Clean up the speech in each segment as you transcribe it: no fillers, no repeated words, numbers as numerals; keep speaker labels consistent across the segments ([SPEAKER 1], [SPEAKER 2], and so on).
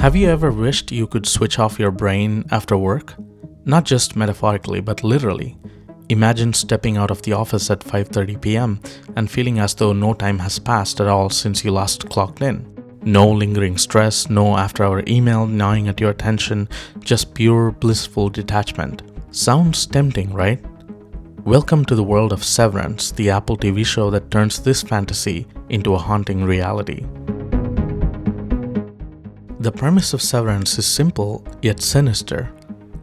[SPEAKER 1] Have you ever wished you could switch off your brain after work? Not just metaphorically, but literally. Imagine stepping out of the office at 5:30 p.m. and feeling as though no time has passed at all since you last clocked in. No lingering stress, no after-hour email gnawing at your attention, just pure blissful detachment. Sounds tempting, right? Welcome to the world of Severance, the Apple TV show that turns this fantasy into a haunting reality. The premise of Severance is simple yet sinister.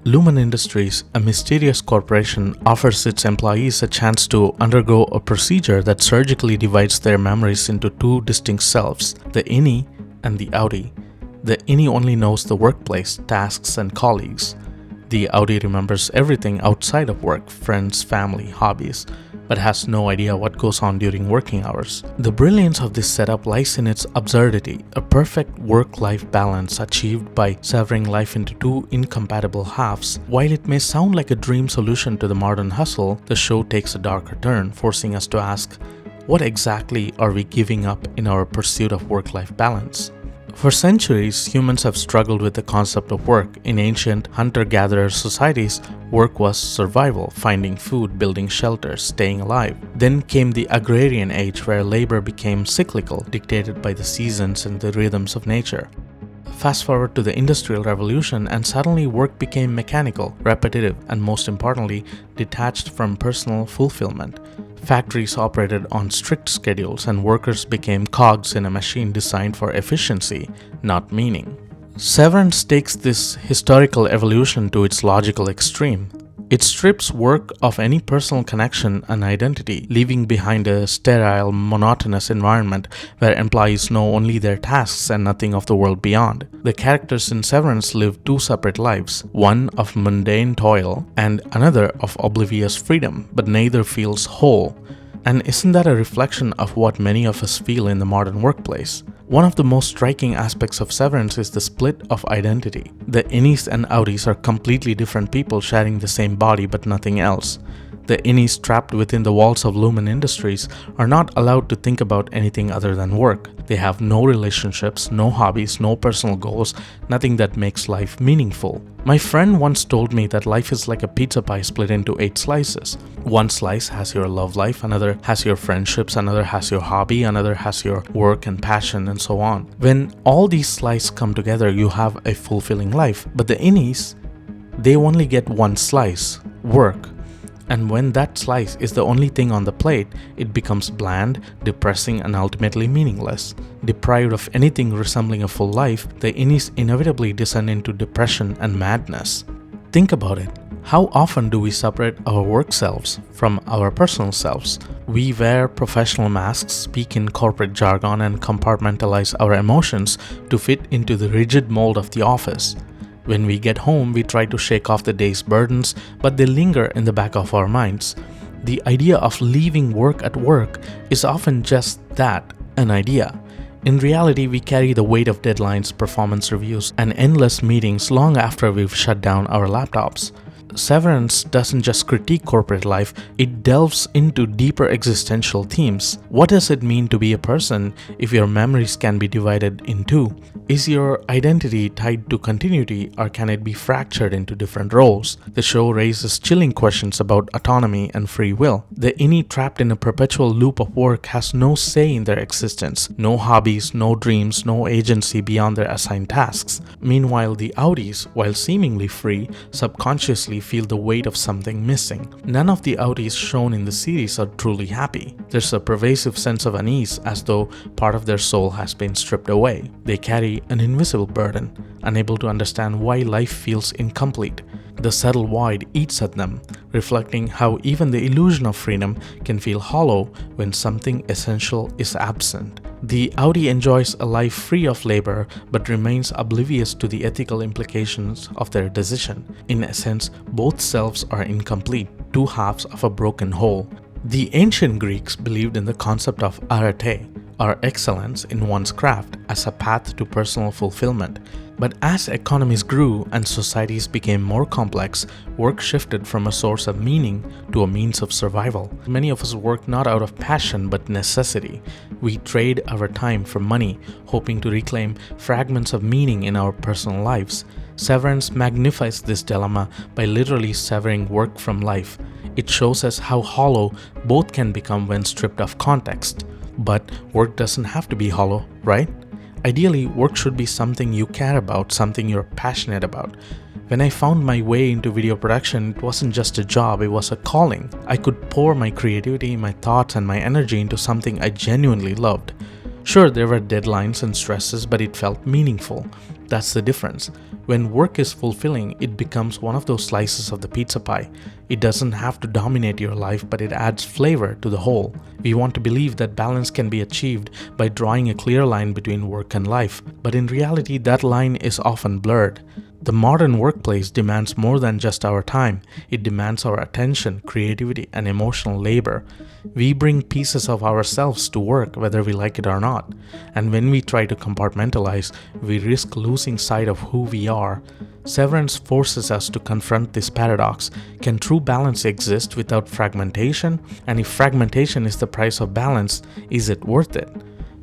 [SPEAKER 1] Lumen Industries, a mysterious corporation, offers its employees a chance to undergo a procedure that surgically divides their memories into two distinct selves, the Innie and the Outie. The Innie only knows the workplace, tasks, and colleagues. The Outie remembers everything outside of work, friends, family, hobbies, but has no idea what goes on during working hours. The brilliance of this setup lies in its absurdity, a perfect work-life balance achieved by severing life into two incompatible halves. While it may sound like a dream solution to the modern hustle, the show takes a darker turn, forcing us to ask, what exactly are we giving up in our pursuit of work-life balance? For centuries, humans have struggled with the concept of work. In ancient hunter-gatherer societies, work was survival, finding food, building shelters, staying alive. Then came the agrarian age where labor became cyclical, dictated by the seasons and the rhythms of nature. Fast forward to the Industrial Revolution and suddenly work became mechanical, repetitive, and most importantly, detached from personal fulfillment. Factories operated on strict schedules and workers became cogs in a machine designed for efficiency, not meaning. Severance takes this historical evolution to its logical extreme. It strips work of any personal connection and identity, leaving behind a sterile, monotonous environment where employees know only their tasks and nothing of the world beyond. The characters in Severance live two separate lives, one of mundane toil and another of oblivious freedom, but neither feels whole. And isn't that a reflection of what many of us feel in the modern workplace? One of the most striking aspects of Severance is the split of identity. The Innies and Outies are completely different people sharing the same body but nothing else. The Innies trapped within the walls of Lumen Industries are not allowed to think about anything other than work. They have no relationships, no hobbies, no personal goals, nothing that makes life meaningful. My friend once told me that life is like a pizza pie split into 8 slices. One slice has your love life, another has your friendships, another has your hobby, another has your work and passion, and so on. When all these slices come together, you have a fulfilling life. But the Innies, they only get one slice, work. And when that slice is the only thing on the plate, it becomes bland, depressing, and ultimately meaningless. Deprived of anything resembling a full life, the Innies inevitably descend into depression and madness. Think about it. How often do we separate our work selves from our personal selves? We wear professional masks, speak in corporate jargon, and compartmentalize our emotions to fit into the rigid mold of the office. When we get home, we try to shake off the day's burdens, but they linger in the back of our minds. The idea of leaving work at work is often just that, an idea. In reality, we carry the weight of deadlines, performance reviews, and endless meetings long after we've shut down our laptops. Severance doesn't just critique corporate life, it delves into deeper existential themes. What does it mean to be a person if your memories can be divided in two? Is your identity tied to continuity, or can it be fractured into different roles? The show raises chilling questions about autonomy and free will. The Innie trapped in a perpetual loop of work has no say in their existence, no hobbies, no dreams, no agency beyond their assigned tasks. Meanwhile, the Outies, while seemingly free, subconsciously feel the weight of something missing. None of the Outies shown in the series are truly happy. There's a pervasive sense of unease, as though part of their soul has been stripped away. They carry an invisible burden, unable to understand why life feels incomplete. The subtle void eats at them, reflecting how even the illusion of freedom can feel hollow when something essential is absent. The Outie enjoys a life free of labor but remains oblivious to the ethical implications of their decision. In essence, both selves are incomplete, two halves of a broken whole. The ancient Greeks believed in the concept of arete, or excellence in one's craft as a path to personal fulfillment. But as economies grew and societies became more complex, work shifted from a source of meaning to a means of survival. Many of us work not out of passion but necessity. We trade our time for money, hoping to reclaim fragments of meaning in our personal lives. Severance magnifies this dilemma by literally severing work from life. It shows us how hollow both can become when stripped of context. But work doesn't have to be hollow, right? Ideally, work should be something you care about, something you're passionate about. When I found my way into video production, it wasn't just a job, it was a calling. I could pour my creativity, my thoughts, and my energy into something I genuinely loved. Sure, there were deadlines and stresses, but it felt meaningful. That's the difference. When work is fulfilling, it becomes one of those slices of the pizza pie. It doesn't have to dominate your life, but it adds flavor to the whole. We want to believe that balance can be achieved by drawing a clear line between work and life, but in reality, that line is often blurred. The modern workplace demands more than just our time. It demands our attention, creativity, and emotional labor. We bring pieces of ourselves to work whether we like it or not. And when we try to compartmentalize, we risk losing sight of who we are. Severance forces us to confront this paradox. Can true balance exist without fragmentation? And if fragmentation is the price of balance, is it worth it?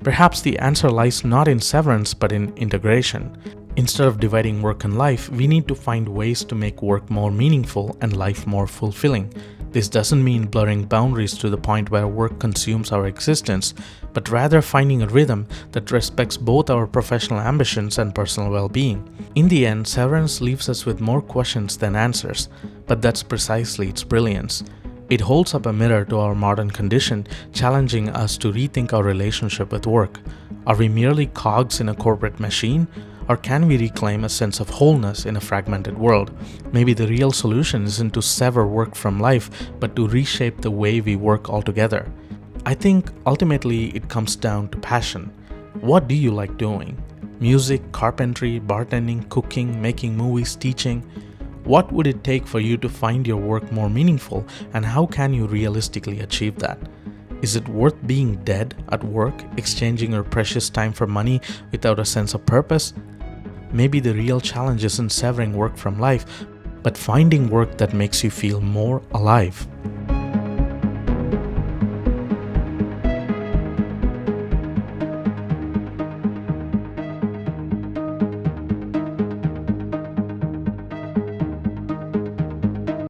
[SPEAKER 1] Perhaps the answer lies not in severance but in integration. Instead of dividing work and life, we need to find ways to make work more meaningful and life more fulfilling. This doesn't mean blurring boundaries to the point where work consumes our existence, but rather finding a rhythm that respects both our professional ambitions and personal well-being. In the end, severance leaves us with more questions than answers, but that's precisely its brilliance. It holds up a mirror to our modern condition, challenging us to rethink our relationship with work. Are we merely cogs in a corporate machine? Or can we reclaim a sense of wholeness in a fragmented world? Maybe the real solution isn't to sever work from life, but to reshape the way we work altogether. I think ultimately it comes down to passion. What do you like doing? Music, carpentry, bartending, cooking, making movies, teaching? What would it take for you to find your work more meaningful, and how can you realistically achieve that? Is it worth being dead at work, exchanging your precious time for money without a sense of purpose? Maybe the real challenge isn't severing work from life, but finding work that makes you feel more alive.